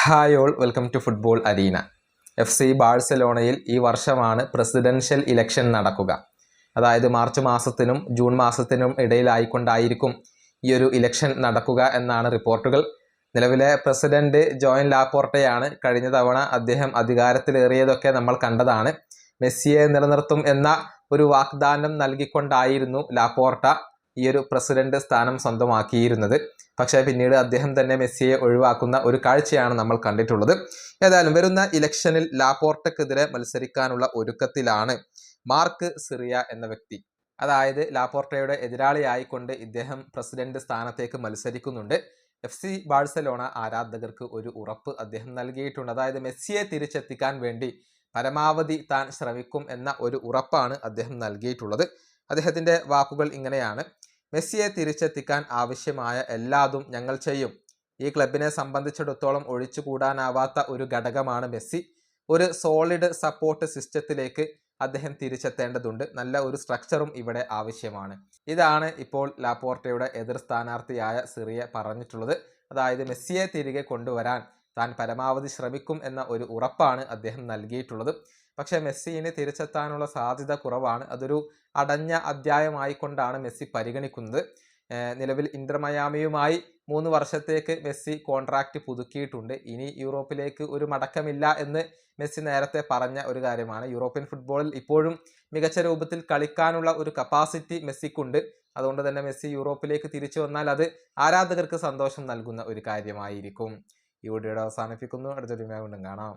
Hi all, welcome to football arena. FC ബാഴ്സലോണയിൽ ഈ വർഷമാണ് പ്രസിഡൻഷ്യൽ ഇലക്ഷൻ നടക്കുക. അതായത് മാർച്ച് മാസത്തിനും ജൂൺ മാസത്തിനും ഇടയിലായിക്കൊണ്ടായിരിക്കും ഈ ഒരു ഇലക്ഷൻ നടക്കുക എന്നാണ് റിപ്പോർട്ടുകൾ. നിലവിലെ പ്രസിഡന്റ് ജോയൻ ലാപോർട്ടയാണ്. കഴിഞ്ഞ തവണ അദ്ദേഹം അധികാരത്തിലേറിയതൊക്കെ നമ്മൾ കണ്ടതാണ്. മെസ്സിയെ നിലനിർത്തും എന്ന ഒരു വാഗ്ദാനം നൽകിക്കൊണ്ടായിരുന്നു ലാപോർട്ട ഈ ഒരു പ്രസിഡന്റ് സ്ഥാനം സ്വന്തമാക്കിയിരുന്നത്. പക്ഷേ പിന്നീട് അദ്ദേഹം തന്നെ മെസ്സിയെ ഒഴിവാക്കുന്ന ഒരു കാഴ്ചയാണ് നമ്മൾ കണ്ടിട്ടുള്ളത്. ഏതായാലും വരുന്ന ഇലക്ഷനിൽ ലാപോർട്ടക്കെതിരെ മത്സരിക്കാനുള്ള ഒരുക്കത്തിലാണ് മാർക്ക് സിറിയ എന്ന വ്യക്തി. അതായത് ലാപോർട്ടയുടെ എതിരാളിയായിക്കൊണ്ട് ഇദ്ദേഹം പ്രസിഡന്റ് സ്ഥാനത്തേക്ക് മത്സരിക്കുന്നുണ്ട്. FC ബാഴ്സലോണ ആരാധകർക്ക് ഒരു ഉറപ്പ് അദ്ദേഹം നൽകിയിട്ടുണ്ട്. അതായത് മെസ്സിയെ തിരിച്ചെത്തിക്കാൻ വേണ്ടി പരമാവധി താൻ ശ്രമിക്കും എന്ന ഒരു ഉറപ്പാണ് അദ്ദേഹം നൽകിയിട്ടുള്ളത്. അദ്ദേഹത്തിൻ്റെ വാക്കുകൾ ഇങ്ങനെയാണ്: മെസ്സിയെ തിരിച്ചെത്തിക്കാൻ ആവശ്യമായ എല്ലാതും ഞങ്ങൾ ചെയ്യും. ഈ ക്ലബിനെ സംബന്ധിച്ചിടത്തോളം ഒഴിച്ചുകൂടാനാവാത്ത ഒരു ഘടകമാണ് മെസ്സി. ഒരു സോളിഡ് സപ്പോർട്ട് സിസ്റ്റത്തിലേക്ക് അദ്ദേഹം തിരിച്ചെത്തേണ്ടതുണ്ട്. നല്ല ഒരു സ്ട്രക്ചറും ഇവിടെ ആവശ്യമാണ്. ഇതാണ് ഇപ്പോൾ ലാപോർട്ടയുടെ എതിർ സ്ഥാനാർത്ഥിയായ സിറിയ പറഞ്ഞിട്ടുള്ളത്. അതായത് മെസ്സിയെ തിരികെ കൊണ്ടുവരാൻ താൻ പരമാവധി ശ്രമിക്കും എന്ന ഒരു ഉറപ്പാണ് അദ്ദേഹം നൽകിയിട്ടുള്ളത്. പക്ഷേ മെസ്സിന് തിരിച്ചെത്താനുള്ള സാധ്യത കുറവാണ്. അതൊരു അടഞ്ഞ അധ്യായമായിക്കൊണ്ടാണ് മെസ്സി പരിഗണിക്കുന്നത്. നിലവിൽ ഇന്റർ മയാമിയുമായി 3 വർഷത്തേക്ക് മെസ്സി കോൺട്രാക്റ്റ് പുതുക്കിയിട്ടുണ്ട്. ഇനി യൂറോപ്പിലേക്ക് ഒരു മടക്കമില്ല എന്ന് മെസ്സി നേരത്തെ പറഞ്ഞ ഒരു കാര്യമാണ്. യൂറോപ്യൻ ഫുട്ബോളിൽ ഇപ്പോഴും മികച്ച രൂപത്തിൽ കളിക്കാനുള്ള ഒരു കപ്പാസിറ്റി മെസ്സിക്കുണ്ട്. അതുകൊണ്ട് തന്നെ മെസ്സി യൂറോപ്പിലേക്ക് തിരിച്ചു വന്നാൽ അത് ആരാധകർക്ക് സന്തോഷം നൽകുന്ന ഒരു കാര്യമായിരിക്കും. ഈ വീഡിയോയുടെ അവസാനിപ്പിക്കുന്നു. അടുത്തൊരു വീഡിയോ കാണാം.